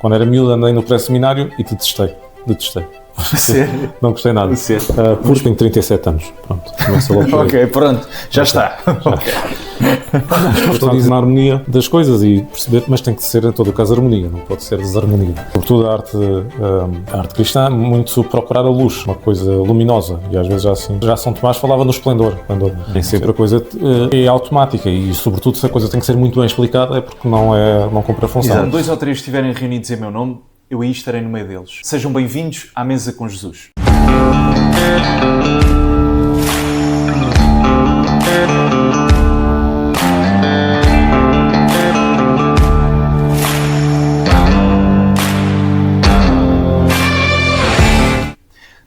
Quando era miúdo andei no pré-seminário e detestei. Sério? Não gostei nada. Sério? Porque tenho 37 anos. Pronto, começa logo por aí. Ok, pronto, já está. Estou a dizer a harmonia das coisas e perceber, mas tem que ser em todo o caso harmonia, não pode ser desarmonia. Sobretudo a arte cristã, muito procurar a luz, uma coisa luminosa, e às vezes já São Tomás falava no esplendor, quando nem sempre a coisa é automática e sobretudo se a coisa tem que ser muito bem explicada é porque não cumpre a função. Exato. 2 ou 3 estiverem reunidos em meu nome, eu aí estarei no meio deles. Sejam bem-vindos à Mesa com Jesus.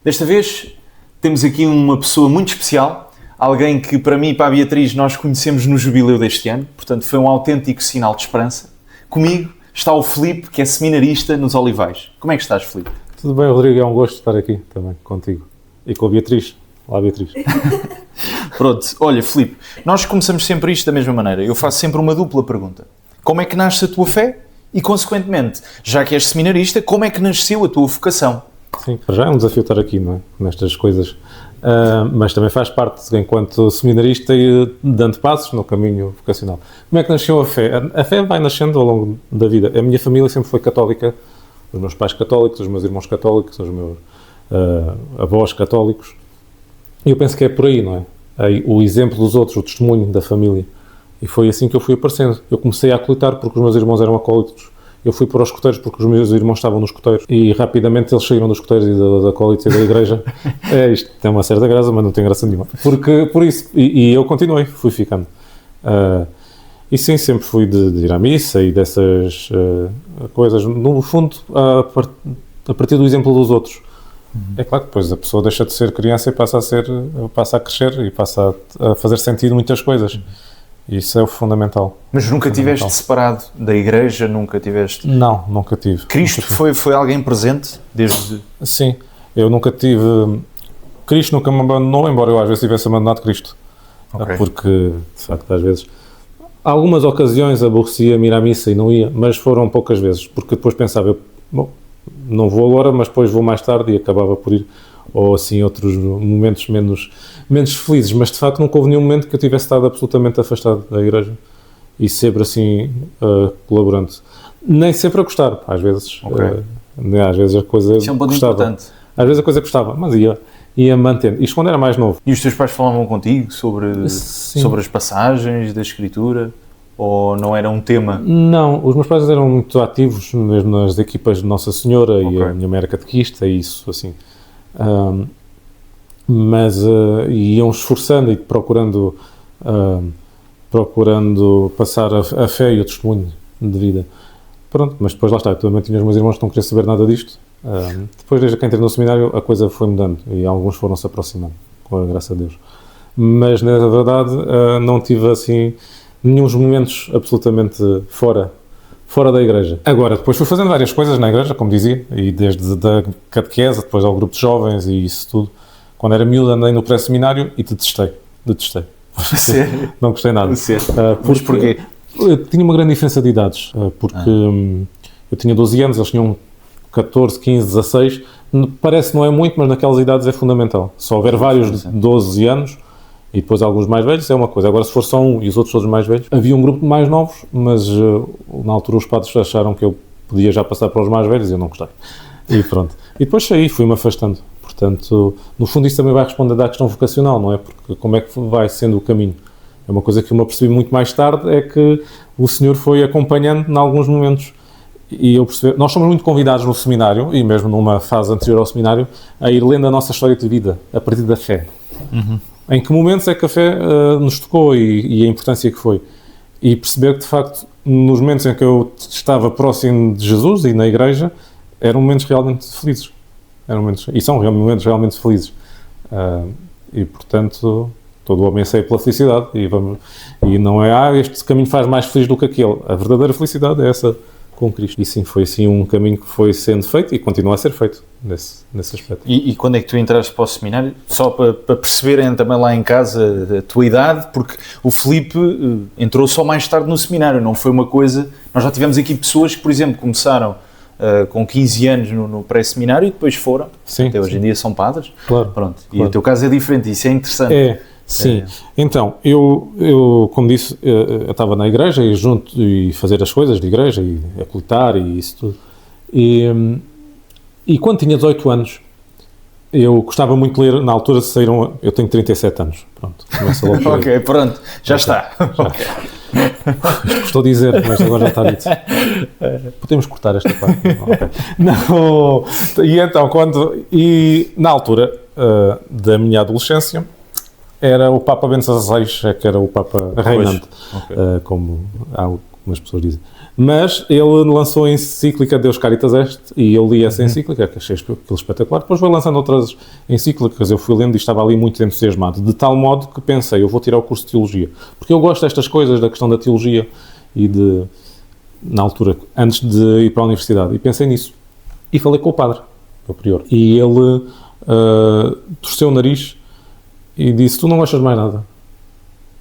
Desta vez temos aqui uma pessoa muito especial, alguém que para mim e para a Beatriz nós conhecemos no jubileu deste ano, portanto foi um autêntico sinal de esperança. Comigo está o Filipe, que é seminarista nos Olivais. Como é que estás, Filipe? Tudo bem, Rodrigo, é um gosto estar aqui também contigo e com a Beatriz. Olá, Beatriz. Pronto, olha, Filipe, nós começamos sempre isto da mesma maneira. Eu faço sempre uma dupla pergunta. Como é que nasce a tua fé? E, consequentemente, já que és seminarista, como é que nasceu a tua vocação? Sim, já é um desafio estar aqui, não é? Nestas coisas. Mas também faz parte, enquanto seminarista e dando passos no caminho vocacional. Como é que nasceu a fé? A fé vai nascendo ao longo da vida. A minha família sempre foi católica, os meus pais católicos, os meus irmãos católicos, os meus avós católicos. E eu penso que é por aí, não é? O exemplo dos outros, o testemunho da família. E foi assim que eu fui aparecendo. Eu comecei a acolitar porque os meus irmãos eram acólitos. Eu fui para os escoteiros porque os meus irmãos estavam nos escoteiros e rapidamente eles saíram dos escoteiros e da acólitos e da igreja. Isto tem uma certa graça, mas não tem graça nenhuma. Por isso, e eu continuei, fui ficando. E sim, sempre fui de ir à missa e dessas coisas. No fundo, a partir do exemplo dos outros. É claro que depois a pessoa deixa de ser criança e passa a crescer e passa a fazer sentido muitas coisas. Isso é o fundamental. Mas nunca tiveste separado da igreja? Nunca tiveste... Não, nunca tive. Cristo foi alguém presente desde... Sim, eu nunca tive... Cristo nunca me abandonou, embora eu às vezes tivesse abandonado Cristo. Okay. Porque, de facto, às vezes... Algumas ocasiões aborrecia-me ir à missa e não ia, mas foram poucas vezes, porque depois pensava, não vou agora, mas depois vou mais tarde e acabava por ir. Ou assim outros momentos menos felizes, mas de facto nunca houve nenhum momento que eu tivesse estado absolutamente afastado da igreja e sempre assim colaborando. Nem sempre a gostar, às vezes, às vezes a coisa isso é um ponto gostava, importante. Às vezes a coisa gostava, mas ia mantendo. Isto quando era mais novo. E os teus pais falavam contigo sobre as passagens da Escritura? Ou não era um tema? Não, os meus pais eram muito ativos mesmo nas equipas de Nossa Senhora e a minha mãe era catequista e isso assim. Mas iam esforçando e procurando passar a fé e o testemunho de vida. Pronto, mas depois lá está, eu também tinha os meus irmãos que não queriam saber nada disto. Depois, desde que entrei no seminário, a coisa foi mudando e alguns foram se aproximando, com a graça de Deus. Mas, na verdade, não tive assim nenhum momentos absolutamente fora da igreja. Agora, depois fui fazendo várias coisas na igreja, como dizia, e desde da catequese, depois ao grupo de jovens e isso tudo. Quando era miúdo andei no pré-seminário e detestei. Sério? Não gostei nada. Sério? Mas porquê? Tinha uma grande diferença de idades, porque eu tinha 12 anos, eles tinham 14, 15, 16. Parece que não é muito, mas naquelas idades é fundamental. Se houver vários de 12 anos, e depois alguns mais velhos, é uma coisa. Agora, se for só um e os outros todos mais velhos, havia um grupo de mais novos, mas na altura os padres acharam que eu podia já passar para os mais velhos e eu não gostei. E pronto. E depois saí, fui-me afastando. Portanto, no fundo isso também vai responder à questão vocacional, não é? Porque como é que vai sendo o caminho? É uma coisa que eu me apercebi muito mais tarde, é que o Senhor foi acompanhando em alguns momentos. E eu percebi, nós somos muito convidados no seminário, e mesmo numa fase anterior ao seminário, a ir lendo a nossa história de vida, a partir da fé. Em que momentos é que a fé nos tocou e a importância que foi. E perceber que, de facto, nos momentos em que eu estava próximo de Jesus e na igreja, eram momentos realmente felizes. E são momentos realmente felizes. E, portanto, todo o homem anseia pela felicidade. E não é, este caminho faz mais feliz do que aquele. A verdadeira felicidade é essa com Cristo. E sim, foi assim um caminho que foi sendo feito e continua a ser feito nesse aspecto. E quando é que tu entraste para o seminário? Só para perceberem também lá em casa a tua idade, porque o Filipe entrou só mais tarde no seminário, não foi uma coisa... Nós já tivemos aqui pessoas que, por exemplo, começaram com 15 anos no pré-seminário e depois foram. Sim, até hoje em dia são padres. Claro. Pronto. E Claro. o teu caso é diferente, isso é interessante. Sim. Então, eu, como disse, eu estava na igreja e junto e fazer as coisas de igreja e aplicar e isso tudo. E quando tinha 18 anos, eu gostava muito de ler, na altura saíram, eu tenho 37 anos, pronto, começa logo por aí. Ok, pronto, já está. Estou a dizer, mas agora já está dito. Podemos cortar esta parte. Não. E então, e na altura da minha adolescência, era o Papa Bento XVI, que era o Papa reinante, como algumas pessoas dizem. Mas ele lançou a encíclica Deus Caritas Est, e eu li essa encíclica, que achei aquilo espetacular. Depois foi lançando outras encíclicas, eu fui lendo e estava ali muito entusiasmado, de tal modo que pensei, eu vou tirar o curso de Teologia, porque eu gosto destas coisas, da questão da Teologia, na altura, antes de ir para a universidade, e pensei nisso. E falei com o padre, o prior, e ele torceu o nariz e disse, tu não gostas de mais nada?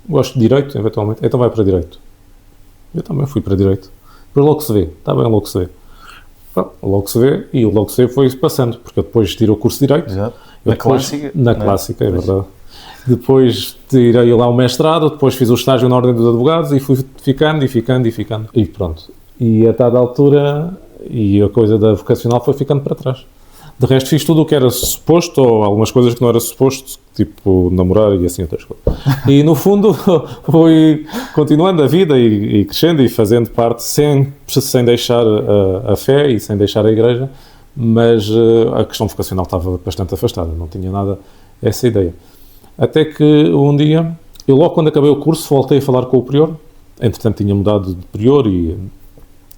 Gosto de Direito, eventualmente, então vai para Direito. Eu também fui para Direito. Depois logo se vê, está bem, logo se vê. Bom, logo se vê, e logo se vê foi passando, porque eu depois tirei o curso de Direito. Exato. Na clássica, é verdade. Depois tirei lá o mestrado, depois fiz o estágio na Ordem dos Advogados e fui ficando. E pronto. E a dada altura, e a coisa da vocacional foi ficando para trás. De resto fiz tudo o que era suposto, ou algumas coisas que não era suposto, tipo namorar e assim outras coisas. E no fundo fui continuando a vida e crescendo e fazendo parte, sem deixar a fé e sem deixar a igreja, mas a questão vocacional estava bastante afastada, não tinha nada essa ideia. Até que um dia, eu logo quando acabei o curso voltei a falar com o prior, entretanto tinha mudado de prior e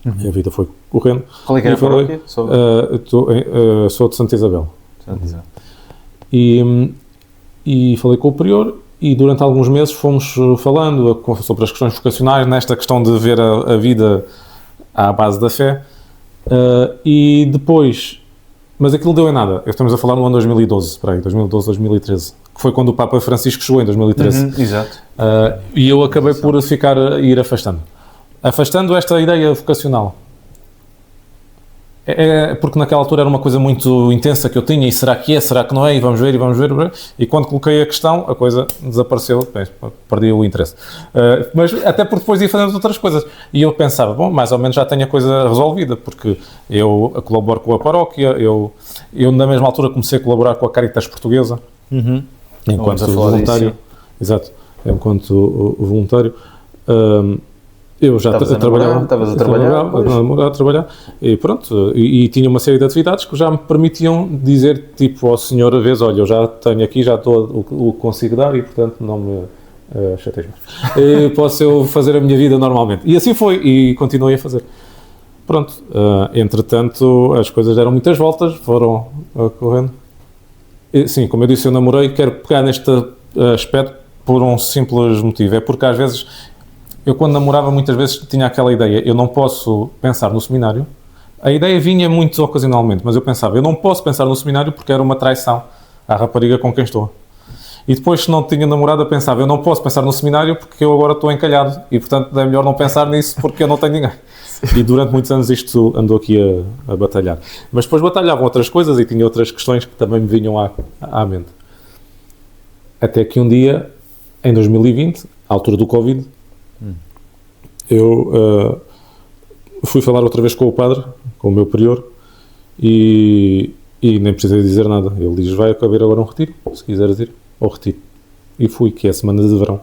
a vida foi correndo. Qual é que era a paróquia? Sou de Santa Isabel. E falei com o prior e durante alguns meses fomos falando sobre as questões vocacionais, nesta questão de ver a vida à base da fé. E depois, mas aquilo deu em nada. Estamos a falar no ano 2012, 2012-2013, que foi quando o Papa Francisco chegou, em 2013. Exato. E eu acabei por ir afastando esta ideia vocacional. Porque naquela altura era uma coisa muito intensa que eu tinha, e será que não é, e vamos ver, e quando coloquei a questão, a coisa desapareceu, perdi o interesse. Mas até porque depois ia fazendo outras coisas, e eu pensava, bom, mais ou menos já tenho a coisa resolvida, porque eu colaboro com a paróquia, eu na mesma altura comecei a colaborar com a Caritas Portuguesa, enquanto voluntário. Exato, enquanto voluntário. Eu já trabalhava a trabalhar e pronto, e tinha uma série de atividades que já me permitiam dizer tipo ao senhor a vez, olha, eu já tenho aqui, já estou o que consigo dar e portanto não me chateis mais. Posso eu fazer a minha vida normalmente. E assim foi, e continuei a fazer. Pronto, entretanto as coisas deram muitas voltas, foram correndo. E, sim, como eu disse, eu namorei, quero pegar neste aspecto por um simples motivo, é porque às vezes eu quando namorava muitas vezes tinha aquela ideia, eu não posso pensar no seminário. A ideia vinha muito ocasionalmente, mas eu pensava, eu não posso pensar no seminário porque era uma traição à rapariga com quem estou. E depois, se não tinha namorada, pensava, eu não posso pensar no seminário porque eu agora estou encalhado e, portanto, é melhor não pensar nisso porque eu não tenho ninguém. E durante muitos anos isto andou aqui a batalhar. Mas depois batalhavam outras coisas e tinha outras questões que também me vinham à mente. Até que um dia, em 2020, à altura do Covid, eu fui falar outra vez com o padre, com o meu prior, e nem precisei dizer nada. Ele diz, vai haver agora um retiro, se quiseres ir, ao retiro. E fui, que é a semana de verão.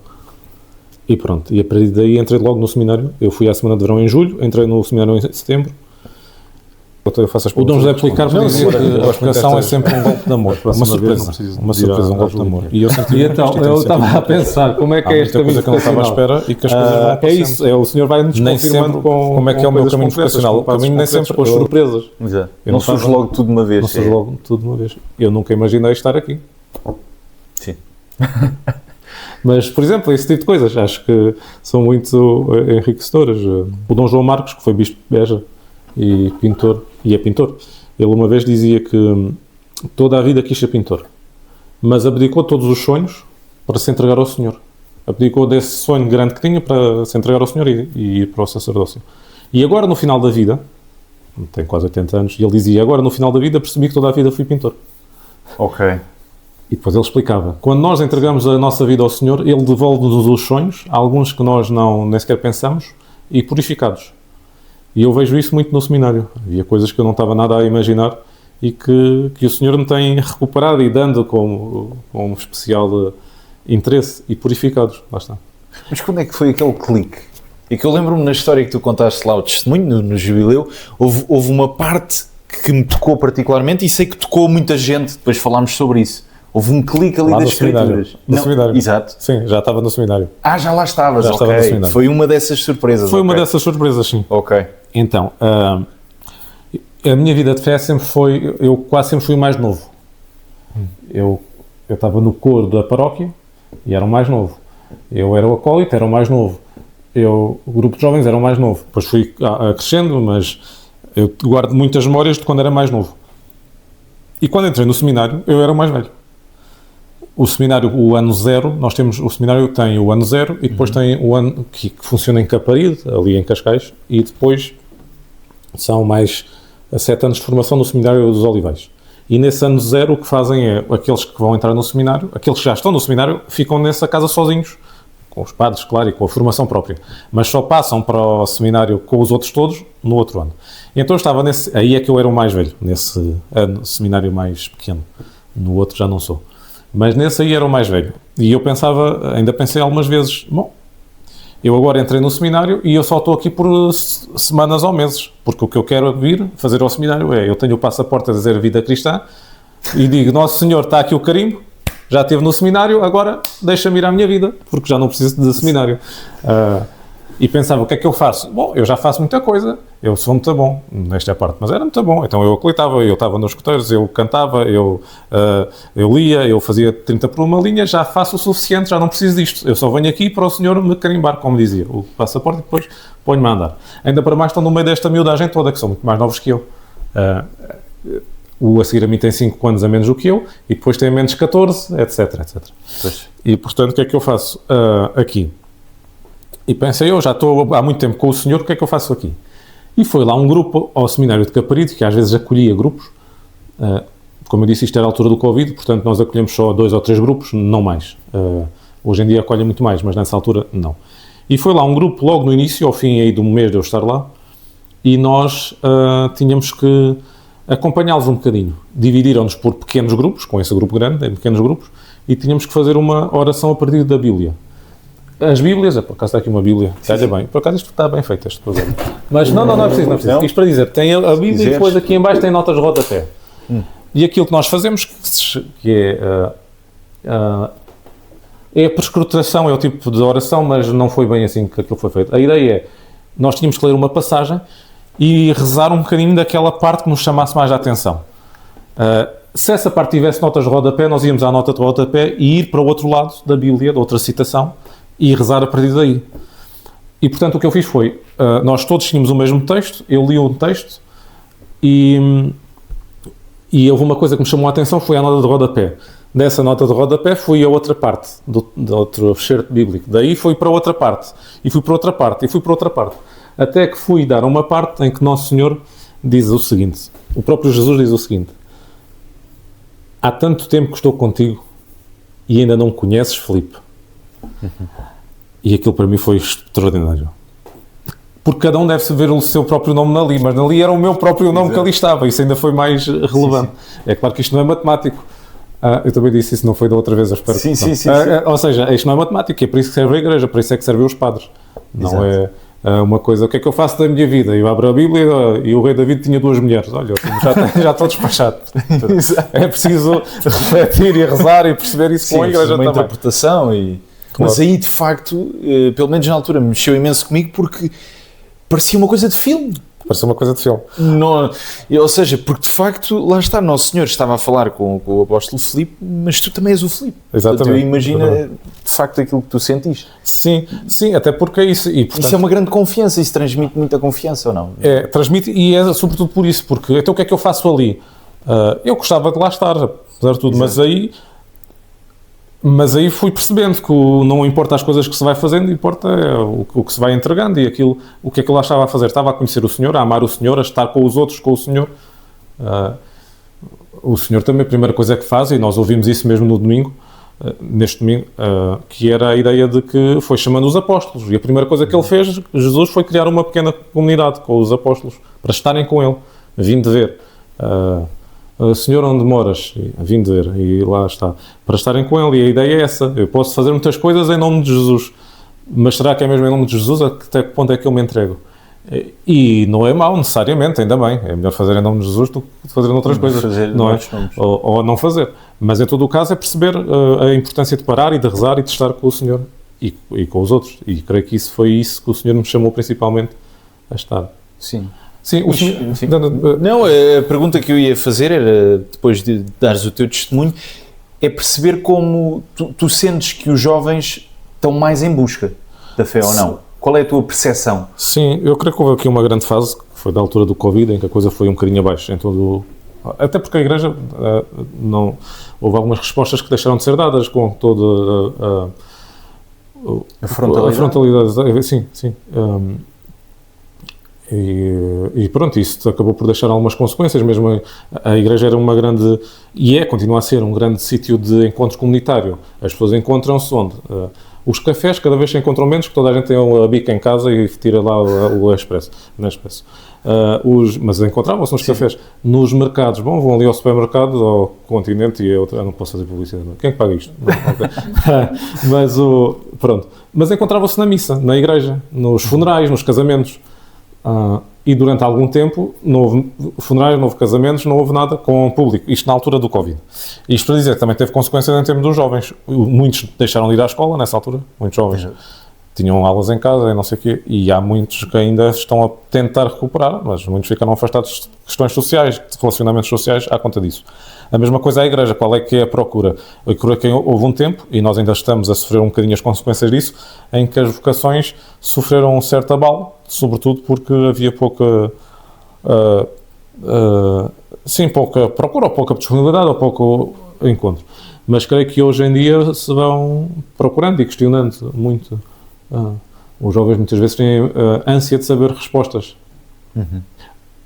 E pronto, e a partir daí entrei logo no seminário. Eu fui à semana de verão em julho, entrei no seminário em setembro. Eu faço as o Dom José Policarpo dizia que a vocação é sempre um golpe de amor, uma surpresa, um golpe de amor. E então, eu estava a pensar, como é que é este caminho que eu não estava à espera e que as coisas vão acontecendo. É isso, o Senhor vai-nos confirmando como é que é o meu caminho vocacional. O caminho nem sempre com as surpresas. Não surge logo tudo de uma vez. Não surge logo tudo de uma vez. Eu nunca imaginei estar aqui. Sim. Mas, por exemplo, esse tipo de coisas, acho que são muito enriquecedoras. O Dom João Marcos, que foi bispo de Beja e pintor, e é pintor, ele uma vez dizia que toda a vida quis ser pintor, mas abdicou todos os sonhos para se entregar ao Senhor. Abdicou desse sonho grande que tinha para se entregar ao Senhor e ir para o sacerdócio. E agora, no final da vida, tem quase 80 anos, e ele dizia, agora no final da vida percebi que toda a vida fui pintor. Ok. E depois ele explicava, quando nós entregamos a nossa vida ao Senhor, Ele devolve-nos os sonhos, alguns que nós nem sequer pensamos, e purificados. E eu vejo isso muito no seminário. Havia coisas que eu não estava nada a imaginar e que o Senhor me tem recuperado e dando com um especial interesse e purificados. Lá está. Mas quando é que foi aquele clique? É que eu lembro-me na história que tu contaste lá, o testemunho, no jubileu, houve uma parte que me tocou particularmente e sei que tocou muita gente, depois falámos sobre isso. Houve um clique ali das escrituras. No seminário. Exato. Sim, já estava no seminário. Já lá estavas, já ok. Estava no seminário. Foi uma dessas surpresas. Foi uma dessas surpresas, sim. Ok. Então, a minha vida de fé sempre foi, eu quase sempre fui o mais novo. Eu estava no coro da paróquia e era o mais novo. Eu era o acólito, era o mais novo. O grupo de jovens era o mais novo. Depois fui crescendo, mas eu guardo muitas memórias de quando era mais novo. E quando entrei no seminário, eu era o mais velho. O seminário, o ano zero, o seminário tem o ano zero e depois tem o ano que funciona em Caparide, ali em Cascais, e depois são mais 7 anos de formação no seminário dos Olivais. E nesse ano zero o que fazem é, aqueles que vão entrar no seminário, aqueles que já estão no seminário, ficam nessa casa sozinhos, com os padres, claro, e com a formação própria, mas só passam para o seminário com os outros todos no outro ano. E então eu estava aí é que eu era o mais velho, nesse ano, seminário mais pequeno, no outro já não sou. Mas nesse aí era o mais velho. E eu ainda pensei algumas vezes, bom, eu agora entrei no seminário e eu só estou aqui por semanas ou meses, porque o que eu quero vir fazer ao seminário eu tenho o passaporte a dizer vida cristã e digo, Nosso Senhor, está aqui o carimbo, já esteve no seminário, agora deixa-me ir à minha vida, porque já não preciso de seminário. E pensava, o que é que eu faço? Bom, eu já faço muita coisa, eu sou muito bom nesta parte, mas era muito bom. Então eu acreditava, eu estava nos escuteiros, eu cantava, eu lia, eu fazia 30 por uma linha, já faço o suficiente, já não preciso disto. Eu só venho aqui para o Senhor me carimbar, como dizia, o passaporte, e depois ponho-me a andar. Ainda para mais estão no meio desta miudagem toda, que são muito mais novos que eu. O a seguir a mim tem 5 anos a menos do que eu, e depois tem menos 14, etc, etc. Pois. E portanto, o que é que eu faço aqui? E pensei, eu já estou há muito tempo com o Senhor, o que é que eu faço aqui? E foi lá um grupo ao seminário de Caparide, que às vezes acolhia grupos, como eu disse, isto era a altura do Covid, portanto nós acolhemos só 2 ou 3 grupos, não mais. Hoje em dia acolhem muito mais, mas nessa altura não. E foi lá um grupo logo no início, ao fim aí do mês de eu estar lá, e nós tínhamos que acompanhá-los um bocadinho. Dividiram-nos por pequenos grupos, com esse grupo grande, em pequenos grupos, e tínhamos que fazer uma oração a partir da Bíblia. As Bíblias, por acaso está aqui uma Bíblia, olha bem, por acaso isto está bem feito, este programa. Mas não é preciso, não é preciso. Isto para dizer, tem a Bíblia e depois aqui em baixo tem notas de rodapé. E aquilo que nós fazemos, que é a prescrutação, é o tipo de oração, mas não foi bem assim que aquilo foi feito. A ideia é, nós tínhamos que ler uma passagem e rezar um bocadinho daquela parte que nos chamasse mais a atenção. Se essa parte tivesse notas de rodapé, nós íamos à nota de rodapé e ir para o outro lado da Bíblia, de outra citação, e rezar a partir daí. E, portanto, o que eu fiz foi, nós todos tínhamos o mesmo texto, eu li um texto, e houve uma coisa que me chamou a atenção, foi a nota de rodapé. Dessa nota de rodapé fui a outra parte, de outro excerto bíblico. Daí fui para outra parte, e fui para outra parte, e fui para outra parte. Até que fui dar uma parte em que Nosso Senhor diz o seguinte, o próprio Jesus diz o seguinte, há tanto tempo que estou contigo e ainda não me conheces, Filipe. E aquilo para mim foi extraordinário. Porque cada um deve ver o seu próprio nome ali, mas ali era o meu próprio nome que ali estava, isso ainda foi mais relevante. Sim. É claro que isto não é matemático. Eu também disse isso, não foi da outra vez, eu espero que não. Sim. Ou seja, isto não é matemático, é por isso que serve a igreja, por isso é que servem os padres. Não é uma coisa, o que é que eu faço da minha vida? Eu abro a Bíblia e o rei David tinha 2 mulheres. Olha, já estou despachado. É preciso refletir e rezar e perceber isso com a igreja também. Interpretação e... Claro. Mas aí, de facto, pelo menos na altura, mexeu imenso comigo porque parecia uma coisa de filme. Parecia uma coisa de filme. Não, ou seja, porque de facto, lá está, Nosso Senhor estava a falar com o apóstolo Filipe, mas tu também és o Filipe. Exatamente. Portanto, imagina de facto aquilo que tu sentiste. Sim, até porque é isso. E, portanto, isso é uma grande confiança, isso transmite muita confiança ou não? Transmite e é sobretudo por isso, porque então o que é que eu faço ali? Eu gostava de lá estar, apesar de tudo, mas aí... Mas aí fui percebendo que não importa as coisas que se vai fazendo, importa o que se vai entregando e aquilo, o que é que eu lá estava a fazer. Estava a conhecer o Senhor, a amar o Senhor, a estar com os outros, com o Senhor. O Senhor também, a primeira coisa que faz, e nós ouvimos isso mesmo no domingo, neste domingo, que era a ideia de que foi chamando os apóstolos. E a primeira coisa que ele fez, Jesus, foi criar uma pequena comunidade com os apóstolos, para estarem com ele, vim de ver. Senhor, onde moras? Vim de ver, e lá está, para estarem com ele, e a ideia é essa. Eu posso fazer muitas coisas em nome de Jesus, mas será que é mesmo em nome de Jesus? Até que ponto é que eu me entrego? E não é mau, necessariamente, ainda bem, é melhor fazer em nome de Jesus do que fazer outras coisas, não é? Ou não fazer, mas em todo o caso é perceber a importância de parar e de rezar e de estar com o Senhor e com os outros, e creio que isso foi isso que o Senhor me chamou principalmente a estar. Sim. Sim, sim. Não, a pergunta que eu ia fazer era, depois de dares o teu testemunho, é perceber como tu sentes que os jovens estão mais em busca da fé ou não? Qual é a tua percepção? Sim, eu creio que houve aqui uma grande fase, que foi da altura do Covid, em que a coisa foi um bocadinho abaixo, até porque a Igreja não... Houve algumas respostas que deixaram de ser dadas com toda a frontalidade. Sim. E pronto, isso acabou por deixar algumas consequências, mesmo a Igreja era uma grande, continua a ser um grande sítio de encontro comunitário. As pessoas encontram-se onde? Os cafés cada vez se encontram menos, porque toda a gente tem a bica em casa e tira lá o Expresso. Mas encontravam-se nos cafés. Nos mercados, vão ali ao supermercado, ao Continente e a outra, não posso fazer publicidade. Quem é que paga isto? Mas encontravam-se na missa, na igreja, nos funerais, nos casamentos. E durante algum tempo não houve funerais, não houve casamentos, não houve nada com o público, isto na altura do Covid. Isto para dizer que também teve consequências em termos dos jovens. Muitos deixaram de ir à escola nessa altura, muitos jovens tinham aulas em casa e não sei o quê, e há muitos que ainda estão a tentar recuperar, mas muitos ficaram afastados de questões sociais, de relacionamentos sociais à conta disso. A mesma coisa à Igreja, qual é que é a procura? A procura que houve um tempo, e nós ainda estamos a sofrer um bocadinho as consequências disso, em que as vocações sofreram um certo abalo, sobretudo porque havia pouca procura, ou pouca disponibilidade, ou pouco encontro. Mas creio que hoje em dia se vão procurando e questionando muito. Os jovens muitas vezes têm ânsia de saber respostas.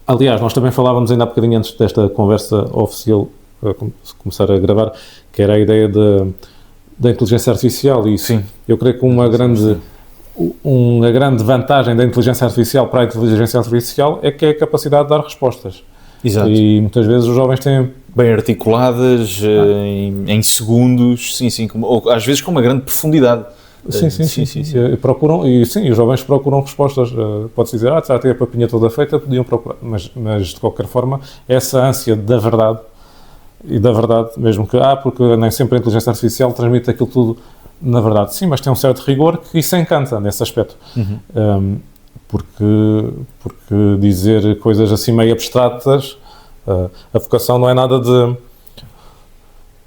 Aliás, nós também falávamos ainda há bocadinho antes desta conversa oficial começar a gravar, que era a ideia da inteligência artificial, e sim, eu creio que uma grande vantagem da inteligência artificial para a inteligência artificial é que é a capacidade de dar respostas. Exato. E muitas vezes os jovens têm... Bem articuladas, em segundos, ou às vezes com uma grande profundidade. Sim. Procuram, e os jovens procuram respostas. Pode-se dizer, já tem a papinha toda feita, podiam procurar, mas de qualquer forma, essa ânsia da verdade, e da verdade mesmo que porque nem sempre a inteligência artificial transmite aquilo tudo na verdade. Sim, mas tem um certo rigor que isso encanta nesse aspecto. Porque dizer coisas assim meio abstratas, a vocação não é nada de...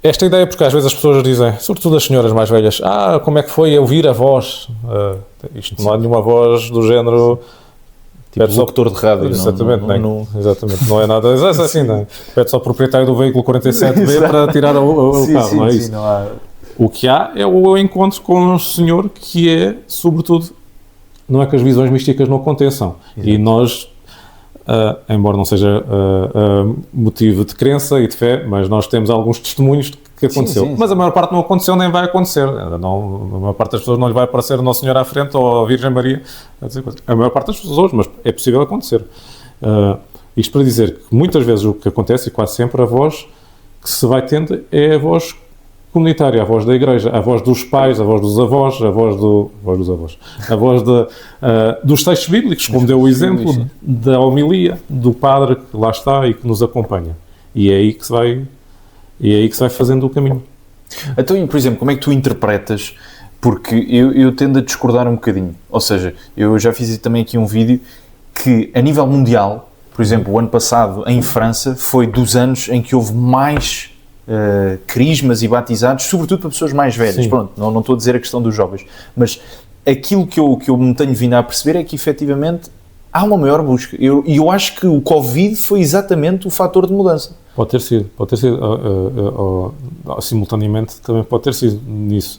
Esta ideia, porque às vezes as pessoas dizem, sobretudo as senhoras mais velhas, como é que foi ouvir a voz? Isto não há nenhuma voz do género... Tipo locutor de rádio. Exatamente, exatamente, não é nada assim, não é? Pede só ao proprietário do veículo 47B para tirar o carro, não é isso? Não há... O que há é o encontro com o Senhor, que é, sobretudo, não é que as visões místicas não aconteçam. Exato. E nós, embora não seja motivo de crença e de fé, mas nós temos alguns testemunhos que aconteceu. Sim. Mas a maior parte não aconteceu, nem vai acontecer. A maior parte das pessoas não lhe vai aparecer o Nosso Senhor à frente ou a Virgem Maria a dizer coisas. A maior parte das pessoas, mas é possível acontecer. Isto para dizer que muitas vezes o que acontece, e quase sempre, a voz que se vai tendo é a voz comunitária, a voz da Igreja, a voz dos pais, a voz dos avós, a voz dos textos bíblicos, como deu o exemplo da homilia, do padre que lá está e que nos acompanha. E é aí que se vai fazendo o caminho. Então, por exemplo, como é que tu interpretas? Porque eu tendo a discordar um bocadinho. Ou seja, eu já fiz também aqui um vídeo que, a nível mundial, por exemplo, o ano passado, em França, foi dos anos em que houve mais crismas e batizados, sobretudo para pessoas mais velhas. Pronto, não estou a dizer a questão dos jovens, mas aquilo que eu me tenho vindo a perceber é que, efetivamente, há uma maior busca. E eu acho que o Covid foi exatamente o fator de mudança. Pode ter sido, simultaneamente também pode ter sido nisso.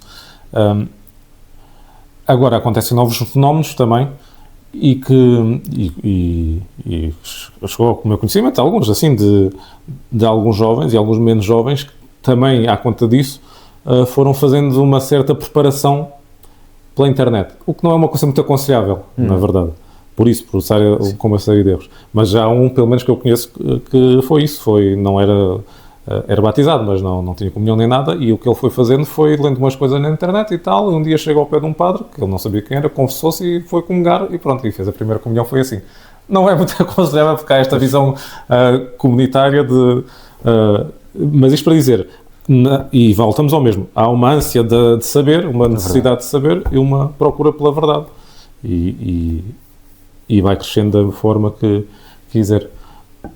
Agora acontecem novos fenómenos também e chegou ao meu conhecimento alguns assim de alguns jovens e alguns menos jovens que também à conta disso foram fazendo uma certa preparação pela internet, o que não é uma coisa muito aconselhável, na verdade. Por estar com uma série de erros. Mas já há um, pelo menos que eu conheço, que foi isso. Não era batizado, mas não tinha comunhão nem nada, e o que ele foi fazendo foi lendo umas coisas na internet e tal, e um dia chegou ao pé de um padre, que ele não sabia quem era, confessou-se e foi comungar, e pronto, e fez a primeira comunhão, foi assim. Não é muito aconselhável, porque há esta visão comunitária mas isto para dizer, e voltamos ao mesmo, há uma ânsia de saber, uma necessidade de saber, e uma procura pela verdade. E vai crescendo da forma que quiser.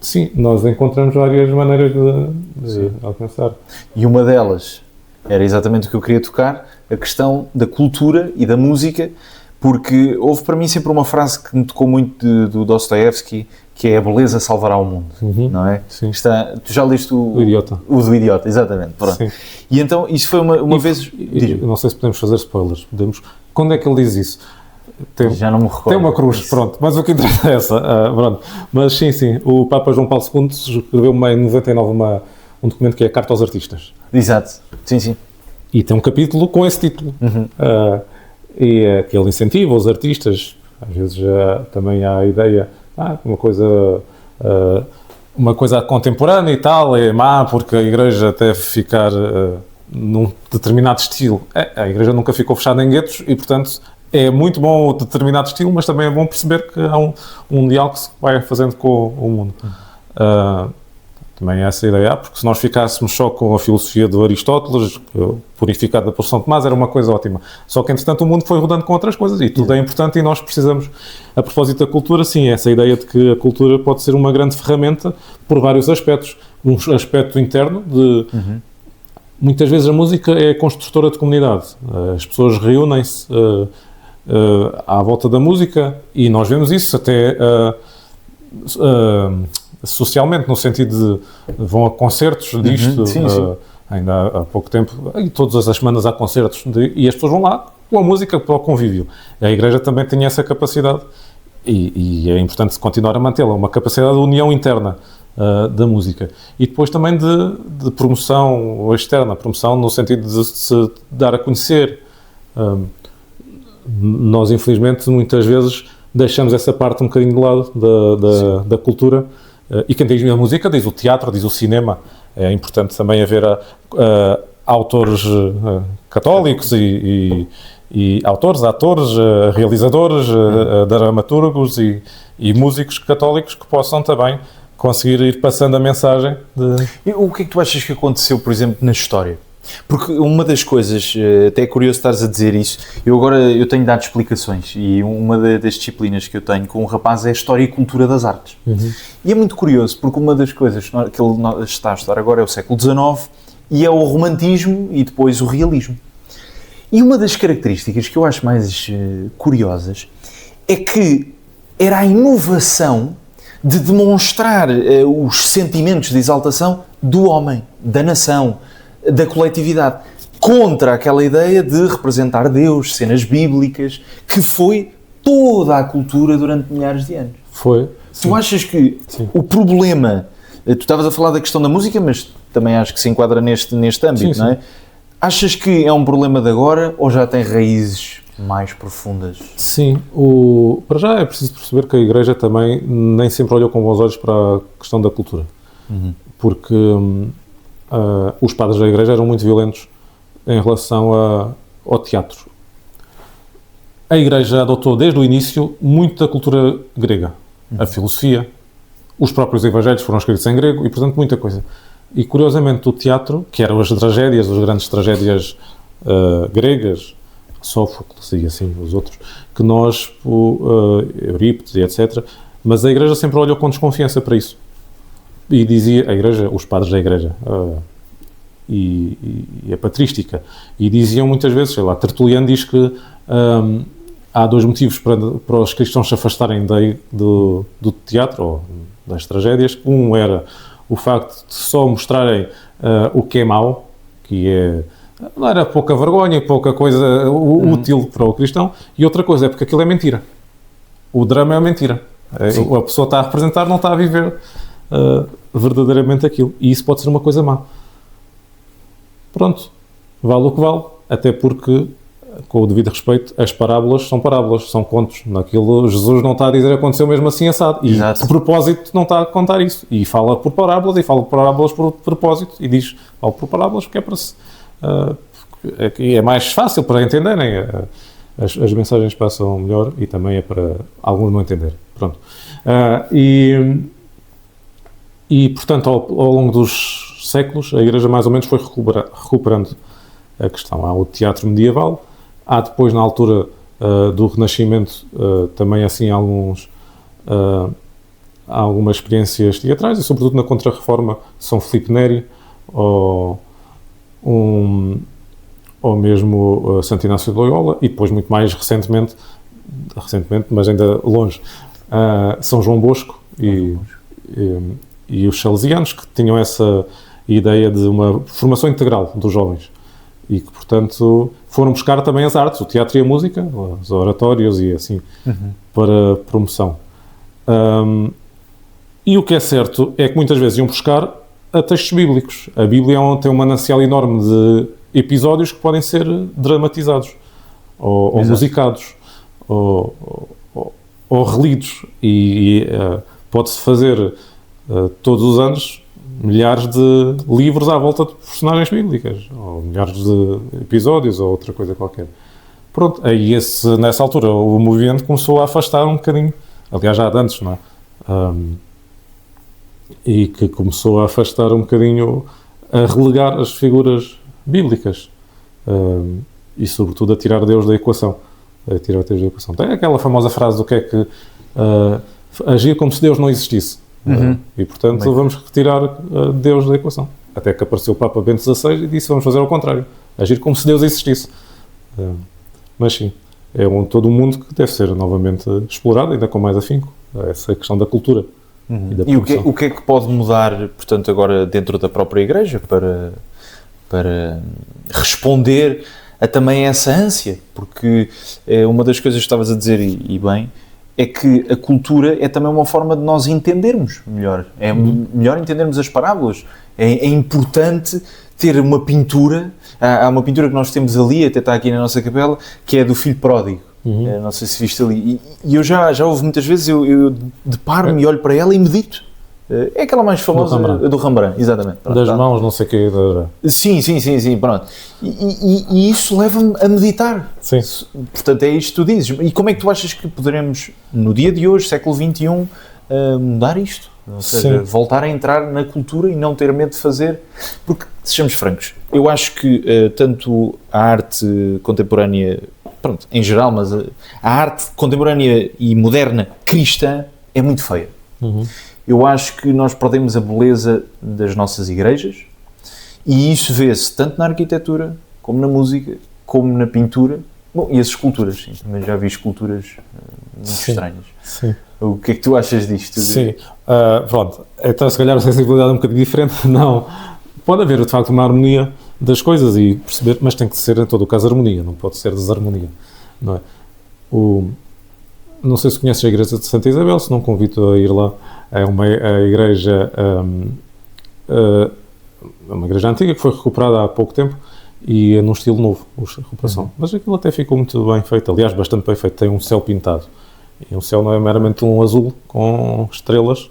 Sim, nós encontramos várias maneiras de alcançar. E uma delas era exatamente o que eu queria tocar, a questão da cultura e da música, porque houve para mim sempre uma frase que me tocou muito do Dostoiévski, que é a beleza salvará o mundo, não é? Sim. Tu já leste o Idiota. O do Idiota, exatamente. Pronto. Sim. E então, isso foi uma vez... Não sei se podemos fazer spoilers. Quando é que ele diz isso? Já não me recordo. Tem uma cruz, pronto, mas o que interessa é essa. Pronto. Mas sim, o Papa João Paulo II escreveu em 99 um documento que é a Carta aos Artistas. Exato, sim. E tem um capítulo com esse título. E é que ele incentiva os artistas, às vezes também há a ideia, uma coisa contemporânea e tal, é má porque a Igreja deve ficar num determinado estilo. A Igreja nunca ficou fechada em guetos e, portanto, é muito bom o determinado estilo, mas também é bom perceber que há um diálogo que se vai fazendo com o mundo. Também é essa ideia, porque se nós ficássemos só com a filosofia do Aristóteles, purificada por São Tomás, era uma coisa ótima. Só que, entretanto, o mundo foi rodando com outras coisas e tudo é importante e nós precisamos, a propósito da cultura, sim, essa ideia de que a cultura pode ser uma grande ferramenta por vários aspectos. Um aspecto interno de... Muitas vezes a música é construtora de comunidade. As pessoas reúnem-se à volta da música e nós vemos isso até socialmente, no sentido de vão a concertos disto, sim. ainda há pouco tempo, e todas as semanas há concertos e as pessoas vão lá com a música para o convívio. A Igreja também tem essa capacidade e é importante continuar a mantê-la, uma capacidade de união interna da música. E depois também de promoção externa, promoção no sentido de se dar a conhecer. Nós, infelizmente, muitas vezes deixamos essa parte um bocadinho de lado da cultura. E quem diz a música diz o teatro, diz o cinema. É importante também haver autores católicos e autores, atores, realizadores, dramaturgos e músicos católicos que possam também conseguir ir passando a mensagem E o que é que tu achas que aconteceu, por exemplo, na história? Porque uma das coisas, até é curioso estares a dizer isso, eu tenho dado explicações e uma das disciplinas que eu tenho com um rapaz é a História e Cultura das Artes. E é muito curioso, porque uma das coisas que ele está a estudar agora é o século XIX e é o romantismo e depois o realismo. E uma das características que eu acho mais curiosas é que era a inovação de demonstrar os sentimentos de exaltação do homem, da nação, da coletividade, contra aquela ideia de representar Deus, cenas bíblicas, que foi toda a cultura durante milhares de anos. Foi. Tu achas que o problema, tu estavas a falar da questão da música, mas também acho que se enquadra neste âmbito, sim, não é? Achas que é um problema de agora ou já tem raízes mais profundas? Sim, para já é preciso perceber que a Igreja também nem sempre olhou com bons olhos para a questão da cultura, porque os padres da Igreja eram muito violentos em relação ao teatro. A Igreja adotou desde o início muito da cultura grega, a filosofia, os próprios evangelhos foram escritos em grego e, portanto, muita coisa. E, curiosamente, o teatro, que eram as tragédias, as grandes tragédias gregas, Sófocles e assim os outros, que nós, Eurípides e etc., mas a Igreja sempre olhou com desconfiança para isso. E dizia, a Igreja, os padres da Igreja, e a patrística, e diziam muitas vezes, sei lá, Tertuliano diz que há dois motivos para os cristãos se afastarem do teatro ou das tragédias. Um era o facto de só mostrarem o que é mau, que não era pouca vergonha, pouca coisa útil para o cristão, e outra coisa é porque aquilo é mentira. O drama é mentira. A pessoa está a representar, não está a viver verdadeiramente aquilo. E isso pode ser uma coisa má. Pronto, vale o que vale, até porque, com o devido respeito, as parábolas, são contos. Naquilo, Jesus não está a dizer aconteceu mesmo assim assado. E Exato. de propósito não está a contar isso. E fala por parábolas, por propósito, e diz, fala por parábolas porque é para se... é mais fácil para entenderem. As mensagens passam melhor e também é para alguns não entender. Pronto. E portanto, ao longo dos séculos, a Igreja mais ou menos foi recuperando a questão. Há o teatro medieval, há depois, na altura do Renascimento, também assim algumas experiências teatrais, e sobretudo na Contra-Reforma, São Filipe Neri, ou mesmo Santo Inácio de Loyola, e depois muito mais recentemente, mas ainda longe, São João Bosco e os salesianos, que tinham essa ideia de uma formação integral dos jovens e que, portanto, foram buscar também as artes, o teatro e a música, os oratórios e assim, para promoção. E o que é certo é que muitas vezes iam buscar a textos bíblicos. A Bíblia tem um manancial enorme de episódios que podem ser dramatizados, ou musicados, ou relidos, e pode-se fazer todos os anos milhares de livros à volta de personagens bíblicas, ou milhares de episódios, ou outra coisa qualquer. Pronto, aí nessa altura o movimento começou a afastar um bocadinho, aliás já de antes, não é? E que começou a afastar um bocadinho, a relegar as figuras bíblicas, e sobretudo a tirar Deus da equação. Tem aquela famosa frase do que é que agir como se Deus não existisse. E portanto vamos retirar Deus da equação. Até que apareceu o Papa Bento XVI e disse vamos fazer ao contrário, agir como se Deus existisse. Mas sim, é todo um mundo que deve ser novamente explorado, ainda com mais afinco, essa questão da cultura. E o que é que pode mudar, portanto, agora dentro da própria Igreja para responder a também essa ânsia? Porque uma das coisas que estavas a dizer, e bem, é que a cultura é também uma forma de nós entendermos melhor. É melhor entendermos as parábolas. É importante ter uma pintura. Há uma pintura que nós temos ali, até está aqui na nossa capela, que é do Filho Pródigo. Não sei se viste ali. E eu já houve muitas vezes, eu deparo-me e olho para ela e medito. É aquela mais famosa do Rembrandt, exatamente. Pronto, das mãos, não sei o quê. Sim, pronto. E isso leva-me a meditar. Sim. Portanto, é isto que tu dizes. E como é que tu achas que poderemos, no dia de hoje, século XXI, mudar isto? Ou seja, voltar a entrar na cultura e não ter medo de fazer... Porque, sejamos francos, eu acho que tanto a arte contemporânea, pronto, em geral, mas a arte contemporânea e moderna cristã é muito feia. Eu acho que nós perdemos a beleza das nossas igrejas e isso vê-se tanto na arquitetura, como na música, como na pintura. Bom, e as esculturas, sim. Também já vi esculturas muito estranhas. Sim. O que é que tu achas disto? Sim. Pronto. Então, se calhar a sensibilidade é um bocadinho diferente. Não. Pode haver, de facto, uma harmonia das coisas e perceber, mas tem que ser, em todo o caso, harmonia. Não pode ser desarmonia. Não é? Não sei se conheces a igreja de Santa Isabel, se não convido a ir lá. É uma igreja antiga que foi recuperada há pouco tempo e é num estilo novo, a recuperação. Mas aquilo até ficou muito bem feito, aliás, bastante bem feito. Tem um céu pintado. E o céu não é meramente um azul com estrelas,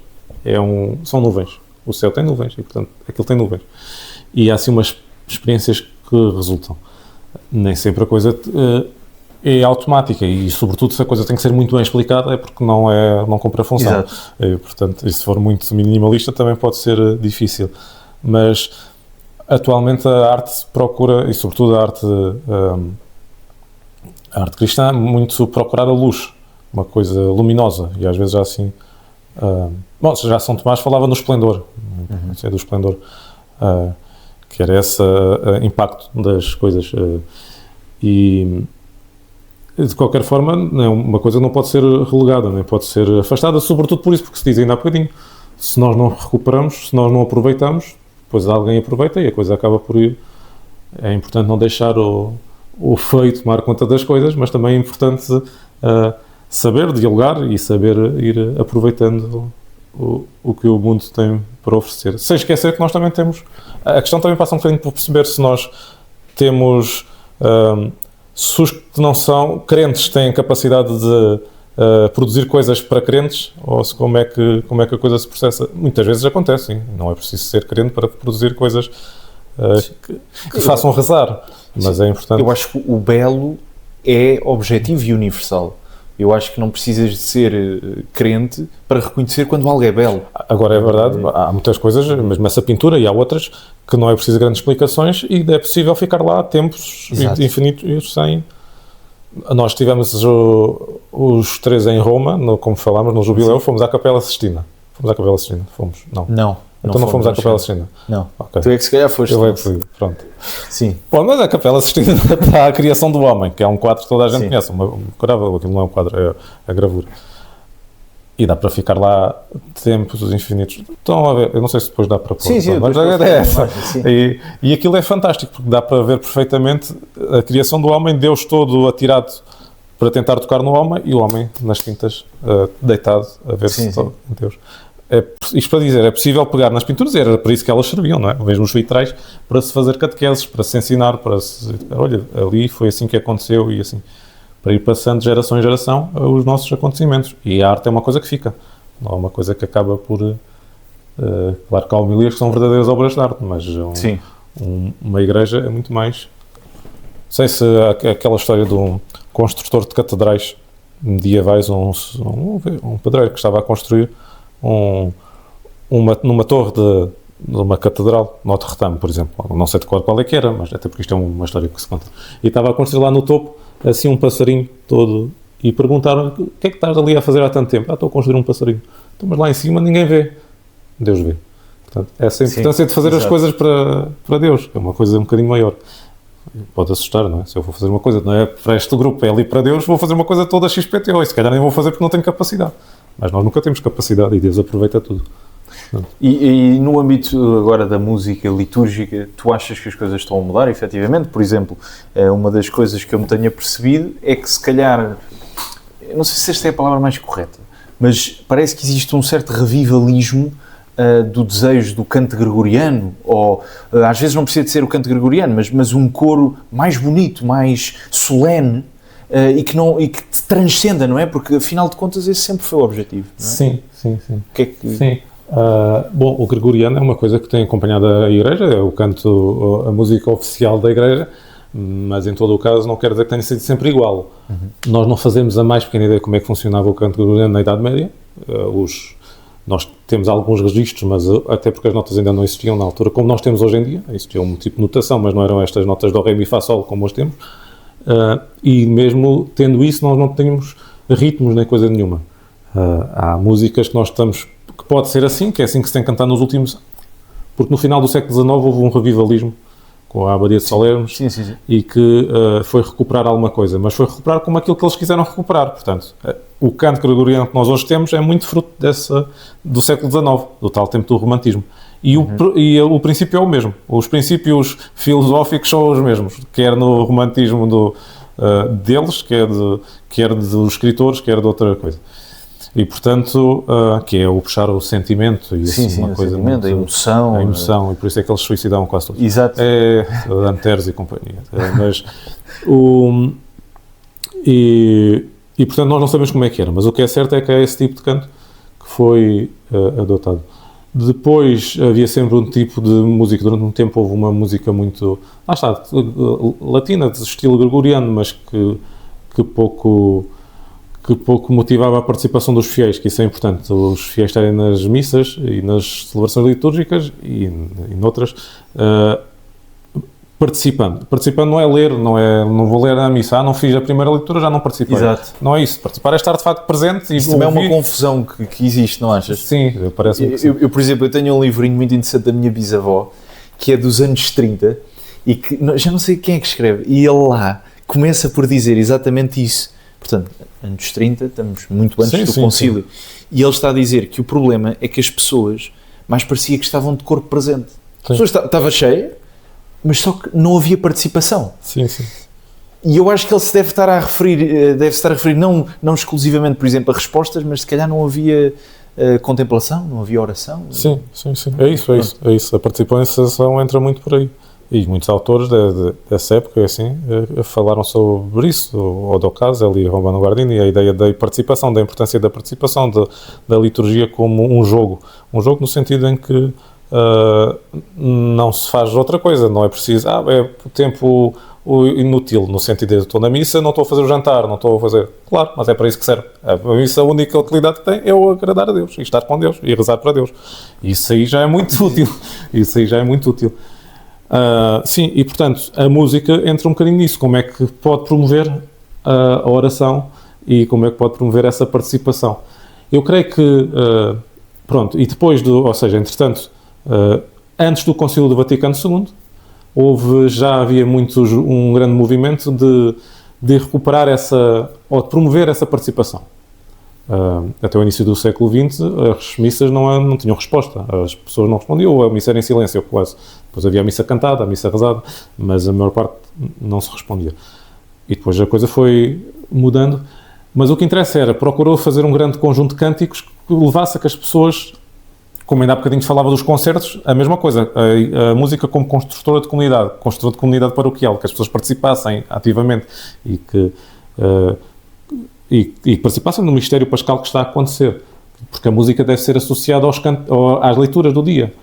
são nuvens. O céu tem nuvens e, portanto, aquilo tem nuvens. E há, assim, umas experiências que resultam. Nem sempre a coisa é automática e, sobretudo, se a coisa tem que ser muito bem explicada é porque não cumpre a função. Exato. Portanto, e se for muito minimalista também pode ser difícil. Mas, atualmente, a arte procura, e sobretudo a arte cristã, muito procurar a luz, uma coisa luminosa, e às vezes já assim... já São Tomás falava no esplendor, não sei, do esplendor, que era esse impacto das coisas. E De qualquer forma, uma coisa não pode ser relegada, nem pode ser afastada, sobretudo por isso, porque se diz ainda há bocadinho, se nós não recuperamos, se nós não aproveitamos, depois alguém aproveita e a coisa acaba por ir. É importante não deixar o feio tomar conta das coisas, mas também é importante saber dialogar e saber ir aproveitando o que o mundo tem para oferecer. Sem esquecer que nós também temos... A questão também passa um bocadinho por perceber se nós temos... se os que não são crentes têm capacidade de produzir coisas para crentes, ou se, como é que a coisa se processa. Muitas vezes acontece, sim. Não é preciso ser crente para produzir coisas que façam rezar, mas é importante. Eu acho que o belo é objetivo e universal. Eu acho que não precisas de ser crente para reconhecer quando algo é belo. Agora, é verdade, há muitas coisas, mesmo essa pintura, e há outras que não é preciso grandes explicações e é possível ficar lá tempos infinitos sem... Nós tivemos os 3 em Roma, como falámos, no Jubileu, fomos à Capela Sistina. Fomos? Não. Então não fomos à Capela Sistina? Não. Okay. Tu é que se calhar foste. Eu é que fui, pronto. Sim. Bom, mas a Capela Sistina está a criação do homem, que é um quadro que toda a gente conhece. Aquilo não é um quadro, é a gravura. E dá para ficar lá tempos infinitos. Então, a ver, eu não sei se depois dá para pôr. Sim, mas é essa. E aquilo é fantástico, porque dá para ver perfeitamente a criação do homem, Deus todo atirado para tentar tocar no homem e o homem nas tintas deitado a ver se toca em Deus. Isto para dizer, é possível pegar nas pinturas, e era para isso que elas serviam, não é? Mesmo os vitrais, para se fazer catequeses, para se ensinar, para se... Olha, ali foi assim que aconteceu e assim... Para ir passando de geração em geração os nossos acontecimentos. E a arte é uma coisa que fica, não é uma coisa que acaba por... claro que há homilias que são verdadeiras obras de arte, mas uma igreja é muito mais... Não sei se aquela história de um construtor de catedrais medievais, um padroeiro que estava a construir numa torre de uma catedral, Notre Dame, por exemplo. Não sei de qual é que era, mas até porque isto é uma história que se conta. E estava a construir lá no topo, assim um passarinho todo, e perguntaram: o que é que estás ali a fazer há tanto tempo? Estou a construir um passarinho. Então, mas lá em cima ninguém vê. Deus vê. Portanto, essa é a importância de fazer as coisas para Deus, é uma coisa um bocadinho maior. Pode assustar, não é? Se eu vou fazer uma coisa, não é para este grupo, é ali para Deus, vou fazer uma coisa toda XPTO, e se calhar nem vou fazer porque não tenho capacidade. Mas nós nunca temos capacidade e Deus aproveita tudo. E no âmbito agora da música litúrgica, tu achas que as coisas estão a mudar, efetivamente? Por exemplo, uma das coisas que eu me tenho apercebido é que se calhar, não sei se esta é a palavra mais correta, mas parece que existe um certo revivalismo do desejo do canto gregoriano, ou às vezes não precisa de ser o canto gregoriano, mas um coro mais bonito, mais solene, e que te transcenda, não é? Porque afinal de contas esse sempre foi o objetivo, não é? Sim. Que é que... Sim. Bom, o gregoriano é uma coisa que tem acompanhado a Igreja, é o canto, a música oficial da Igreja, mas em todo o caso não quer dizer que tenha sido sempre igual. Nós não fazemos a mais pequena ideia como é que funcionava o canto gregoriano na Idade Média. Nós temos alguns registros, mas até porque as notas ainda não existiam na altura, como nós temos hoje em dia. Existia um tipo de notação, mas não eram estas notas do Ré, Mi, Fá, Sol como hoje temos. E mesmo tendo isso, nós não tínhamos ritmos nem coisa nenhuma. Há músicas que nós estamos, que pode ser assim, que é assim que se tem cantado nos últimos, porque no final do século XIX houve um revivalismo com a Abadia de Solermes e que foi recuperar alguma coisa, mas foi recuperar como aquilo que eles quiseram recuperar. Portanto, o canto gregoriano que nós hoje temos é muito fruto do século XIX, do tal tempo do romantismo. E o princípio é o mesmo. Os princípios filosóficos são os mesmos, quer no romantismo deles, quer dos escritores, quer de outra coisa. E, portanto, que é o puxar o sentimento e assim, uma coisa muito, a emoção. E por isso é que eles suicidavam quase todos. Exato. Anteres e companhia. Portanto, nós não sabemos como é que era, mas o que é certo é que é esse tipo de canto que foi adotado. Depois havia sempre um tipo de música, durante um tempo houve uma música muito, latina, de estilo gregoriano, mas que pouco motivava a participação dos fiéis, que isso é importante, os fiéis estarem nas missas e nas celebrações litúrgicas e noutras, participando. Participando não é ler, não vou ler a missa, não fiz a primeira leitura, já não participei. Exato. Não é isso, participar é estar de facto presente. Isso também é uma confusão que existe, não achas? Sim, parece-me que sim. Eu, por exemplo, eu tenho um livrinho muito interessante da minha bisavó, que é dos anos 30, e que já não sei quem é que escreve, e ele lá começa por dizer exatamente isso. Portanto, anos 30, estamos muito antes do concílio. E ele está a dizer que o problema é que as pessoas mais parecia que estavam de corpo presente. A pessoa estava cheia, mas só que não havia participação. Sim, sim. E eu acho que ele se deve estar a referir não exclusivamente, por exemplo, a respostas, mas se calhar não havia contemplação, não havia oração. Sim. É isso. A participação entra muito por aí. E muitos autores dessa época, assim, falaram sobre isso, o Odo Casel e Romano Guardini, a ideia da participação, da importância da participação, da liturgia como um jogo no sentido em que não se faz outra coisa, não é preciso, é o tempo inútil, no sentido de eu estou na missa, não estou a fazer o jantar, não estou a fazer, claro, mas é para isso que serve. A missa, a única utilidade que tem é o agradar a Deus, e estar com Deus, e rezar para Deus. Isso aí já é muito útil. Sim, e portanto a música entra um bocadinho nisso, como é que pode promover a oração e como é que pode promover essa participação. Eu creio que, pronto, e depois ou seja, entretanto, antes do Concílio do Vaticano II, já havia um grande movimento de recuperar ou de promover essa participação. Até o início do século XX, as missas não tinham resposta, as pessoas não respondiam, ou a missa era em silêncio, quase. Depois havia a missa cantada, a missa rezada, mas a maior parte não se respondia. E depois a coisa foi mudando, mas o que interessa procurou fazer um grande conjunto de cânticos que levasse a que as pessoas, como ainda há bocadinho falava dos concertos, a mesma coisa, a música como construtora de comunidade paroquial, que as pessoas participassem ativamente e que participassem no mistério pascal que está a acontecer, porque a música deve ser associada às leituras do dia,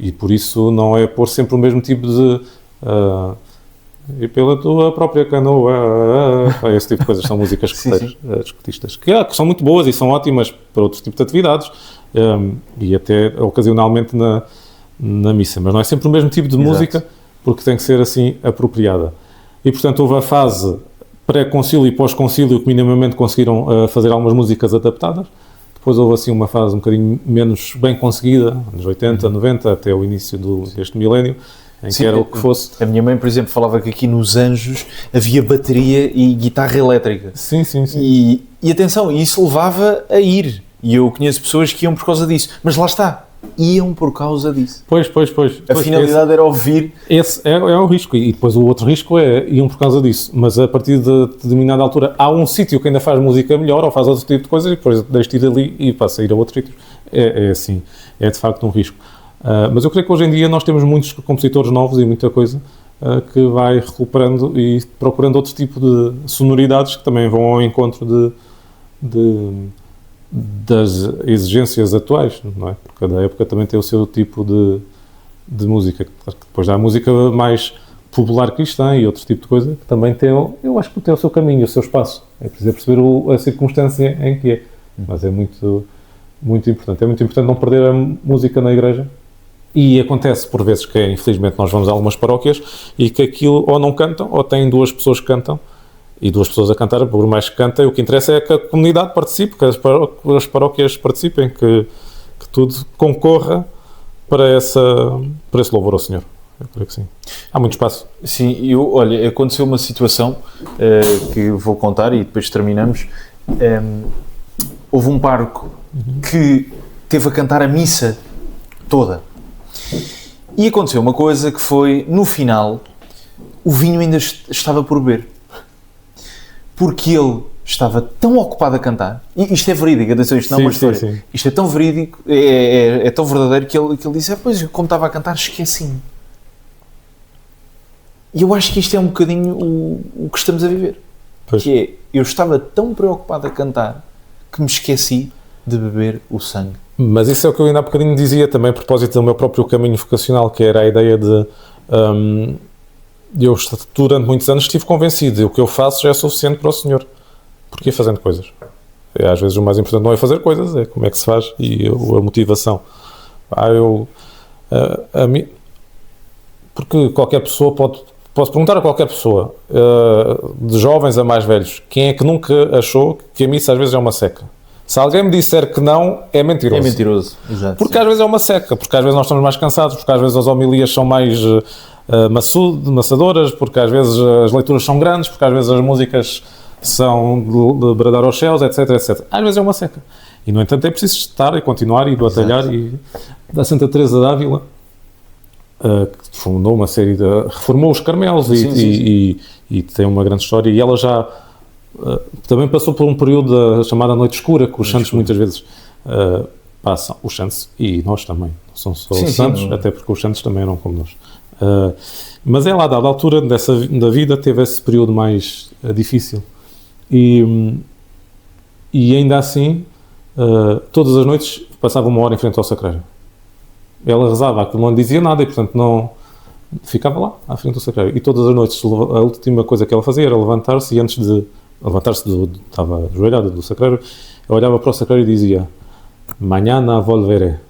e por isso não é pôr sempre o mesmo tipo de e pela tua própria canoa, esse tipo de coisas, são músicas escotistas, que são muito boas e são ótimas para outros tipos de atividades, e até ocasionalmente na missa, mas não é sempre o mesmo tipo de música, porque tem que ser assim apropriada. E portanto houve a fase pré-concílio e pós-concílio que minimamente conseguiram fazer algumas músicas adaptadas. Depois houve assim uma fase um bocadinho menos bem conseguida, anos 80, 90, até o início deste milénio, em que era o que fosse. A minha mãe, por exemplo, falava que aqui nos Anjos havia bateria e guitarra elétrica. Sim. E atenção, isso levava a ir. E eu conheço pessoas que iam por causa disso. Mas lá está, iam por causa disso. Pois. A finalidade era ouvir. Esse é o risco. E depois o outro risco iam por causa disso. Mas a partir de determinada altura há um sítio que ainda faz música melhor ou faz outro tipo de coisas e depois deixa de ir ali e passa a ir a outro sítio. É assim, é de facto um risco. Mas eu creio que hoje em dia nós temos muitos compositores novos e muita coisa que vai recuperando e procurando outro tipo de sonoridades que também vão ao encontro das exigências atuais, não é? Porque cada época também tem o seu tipo de música. Depois há a música mais popular cristã e outro tipo de coisa que também eu acho que tem o seu caminho, o seu espaço. É preciso perceber a circunstância em que é. Mas é muito, muito importante. É muito importante não perder a música na igreja. E acontece por vezes que, infelizmente, nós vamos a algumas paróquias e que aquilo ou não cantam ou têm duas pessoas que cantam e duas pessoas a cantar, por mais que cantem, o que interessa é que a comunidade participe, que as paróquias participem, que tudo concorra para esse louvor ao Senhor. Eu creio que sim. Há muito espaço. Sim, olha, aconteceu uma situação que eu vou contar e depois terminamos. Houve um pároco que teve a cantar a missa toda. E aconteceu uma coisa que foi, no final, o vinho ainda estava por beber. Porque ele estava tão ocupado a cantar, e isto é verídico, atenção, isto não é uma história, sim. Isto é tão verídico, é tão verdadeiro que ele disse, pois, como estava a cantar, esqueci-me. E eu acho que isto é um bocadinho o que estamos a viver. Pois. Que é, eu estava tão preocupado a cantar que me esqueci de beber o sangue. Mas isso é o que eu ainda há bocadinho dizia também a propósito do meu próprio caminho vocacional, que era a ideia de... eu durante muitos anos estive convencido, o que eu faço já é suficiente para o Senhor. Porque ia fazendo coisas. Às vezes o mais importante não é fazer coisas, é como é que se faz e a motivação. Porque qualquer pessoa posso perguntar a qualquer pessoa, de jovens a mais velhos, quem é que nunca achou que a missa às vezes é uma seca? Se alguém me disser que não, é mentiroso. É mentiroso, exato. Porque às vezes é uma seca, porque às vezes nós estamos mais cansados, porque às vezes as homilias são mais maçadoras, porque às vezes as leituras são grandes, porque às vezes as músicas são de bradar aos céus, etc, etc. Às vezes é uma seca. E, no entanto, é preciso estar e continuar e batalhar. E da Santa Teresa d'Ávila, que fundou uma série de... reformou os Carmelos e tem uma grande história. E ela já também passou por um período da chamada Noite Escura, que os santos muitas vezes passam. Os santos, e nós também, não são só os santos, até porque os santos também eram como nós. Mas ela, a dada altura da vida, teve esse período mais difícil. E ainda assim, todas as noites passava uma hora em frente ao sacrário. Ela rezava, aquilo não dizia nada e, portanto, não ficava lá, à frente do sacrário. E todas as noites, a última coisa que ela fazia era levantar-se, e antes de levantar-se, estava ajoelhada do sacrário, ela olhava para o sacrário e dizia: "Mañana volveré".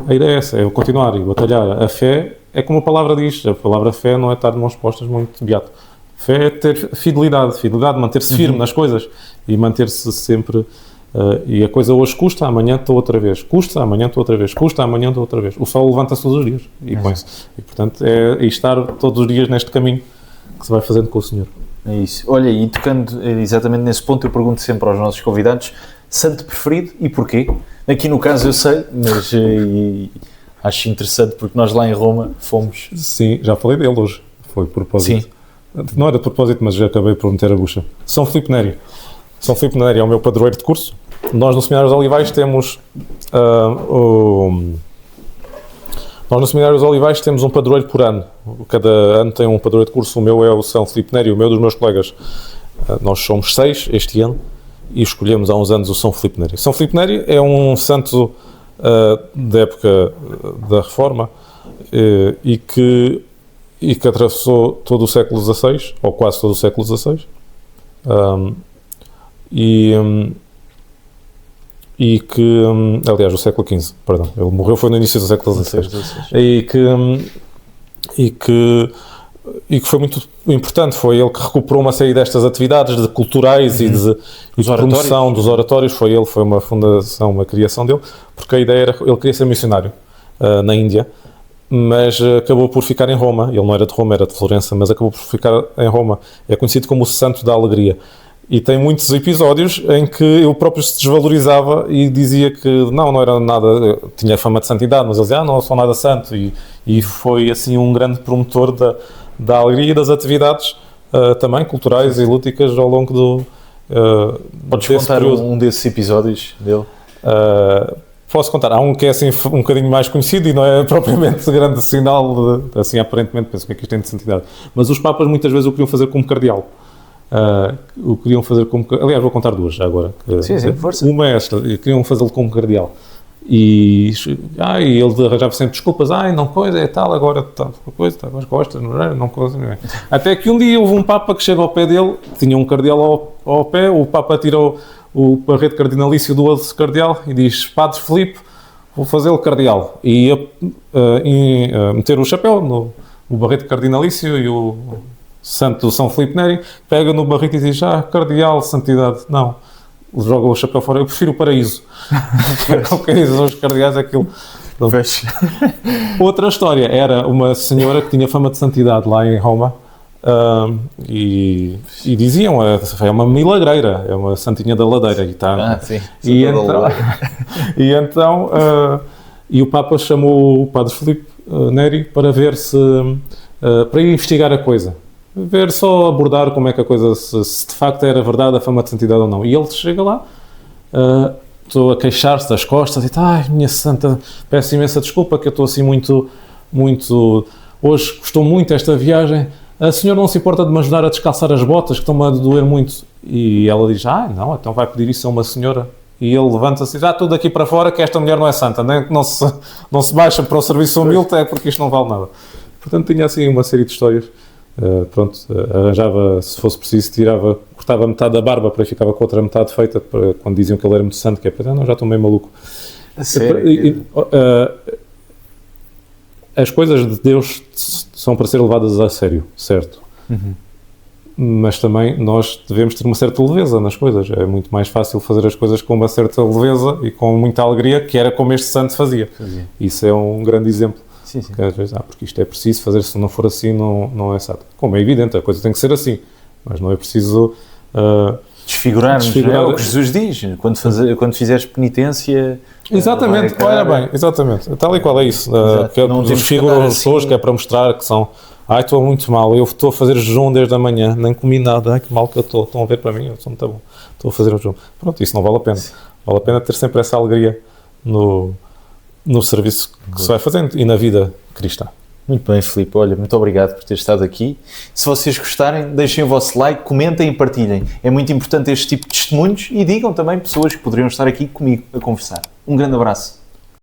A ideia é essa, é continuar e batalhar. A fé é como a palavra diz, a palavra fé não é estar de mãos postas muito beato. Fé é ter fidelidade, manter-se firme nas coisas e manter-se sempre. E a coisa hoje custa, amanhã estou outra vez. Custa, amanhã estou outra vez. Custa, amanhã estou outra vez. O sol levanta-se todos os dias e põe-se. E, portanto, é estar todos os dias neste caminho que se vai fazendo com o Senhor. É isso. Olha, e tocando exatamente nesse ponto, eu pergunto sempre aos nossos convidados: santo preferido e porquê? Aqui no caso eu sei, mas acho interessante porque nós lá em Roma fomos... Sim, já falei dele hoje. Foi de propósito. Sim. Não era de propósito, mas já acabei por meter a bucha. São Filipe Neri. São Filipe Neri é o meu padroeiro de curso. Nós no Seminário dos Olivais temos nós no Seminário dos Olivais temos um padroeiro por ano. Cada ano tem um padroeiro de curso. O meu é o São Filipe Neri, o meu dos meus colegas. Nós somos 6 este ano e escolhemos há uns anos o São Filipe Neri. São Filipe Neri é um santo da época da Reforma e que atravessou todo o século XVI, ou quase todo o século XVI. E que, aliás, o século XV, perdão, ele morreu foi no início do século XVI, e que foi muito importante. Foi ele que recuperou uma série destas atividades culturais e de promoção dos oratórios. Foi uma fundação, uma criação dele, porque a ideia era, ele queria ser missionário na Índia, mas acabou por ficar em Roma. Ele não era de Roma, era de Florença, mas acabou por ficar em Roma. É conhecido como o Santo da Alegria. E tem muitos episódios em que ele próprio se desvalorizava e dizia que não era nada, tinha fama de santidade, mas ele dizia, não sou nada santo, e foi assim um grande promotor da alegria e das atividades também culturais e lúdicas ao longo do Podes contar um desses episódios dele? Posso contar, há um que é assim um bocadinho mais conhecido e não é propriamente grande sinal, assim aparentemente, penso que isto tem de santidade, mas os papas muitas vezes o queriam fazer como cardeal. Aliás, vou contar duas já agora. Sim, força. Uma é esta, queriam fazê-lo como cardeal e ele arranjava sempre desculpas, não coisa, é tal, agora tal coisa, está com as costas, não coisa, não é. Até que um dia houve um papa que chega ao pé dele, tinha um cardeal ao pé, o papa tirou o barrete cardinalício do outro cardeal e diz, Padre Filipe, vou fazê-lo cardeal, e ia meter o chapéu no barrete cardinalício, e o santo São Filipe Neri pega no barrito e diz, cardeal, santidade, não, joga o chapéu fora, eu prefiro o paraíso. Qualquer dizer, os cardeais é aquilo. Outra história era uma senhora que tinha fama de santidade lá em Roma, e diziam, é uma milagreira, é uma santinha da ladeira, e o Papa chamou o Padre Filipe Neri para ver para ir investigar a coisa. Ver só abordar como é que a coisa, se de facto era verdade a fama de santidade ou não. E ele chega lá, estou a queixar-se das costas e está, minha santa, peço imensa desculpa que eu estou assim muito, hoje custou muito esta viagem, a senhora não se importa de me ajudar a descalçar as botas que estão-me a doer muito? E ela diz, não, então vai pedir isso a uma senhora. E ele levanta-se e diz, tudo daqui para fora que esta mulher não é santa, não se baixa para o serviço humilde, é porque isto não vale nada. Portanto, tinha assim uma série de histórias. Arranjava, se fosse preciso, cortava metade da barba para ficava com a outra metade feita, para, quando diziam que ele era muito santo, que já estou meio maluco. As coisas de Deus são para ser levadas a sério, certo? Mas também nós devemos ter uma certa leveza nas coisas. É muito mais fácil fazer as coisas com uma certa leveza e com muita alegria, que era como este santo fazia. Isso é um grande exemplo. Sim, sim. Porque às vezes, porque isto é preciso fazer, se não for assim, não é certo. Como é evidente, a coisa tem que ser assim, mas não é preciso... Desfigurarmos, é o que Jesus diz, quando fizeres penitência... Exatamente, olha bem, exatamente, tal e qual é isso, que desfiguram as pessoas, que é para mostrar que são, estou muito mal, eu estou a fazer jejum desde a manhã, nem comi nada, que mal que eu estou, estão a ver para mim, eu estou muito bom, estou a fazer o jejum. Pronto, isso não vale a pena, vale a pena ter sempre essa alegria no serviço que se vai fazendo e na vida cristã. Muito bem, Filipe. Olha, muito obrigado por ter estado aqui. Se vocês gostarem, deixem o vosso like, comentem e partilhem. É muito importante este tipo de testemunhos e digam também pessoas que poderiam estar aqui comigo a conversar. Um grande abraço.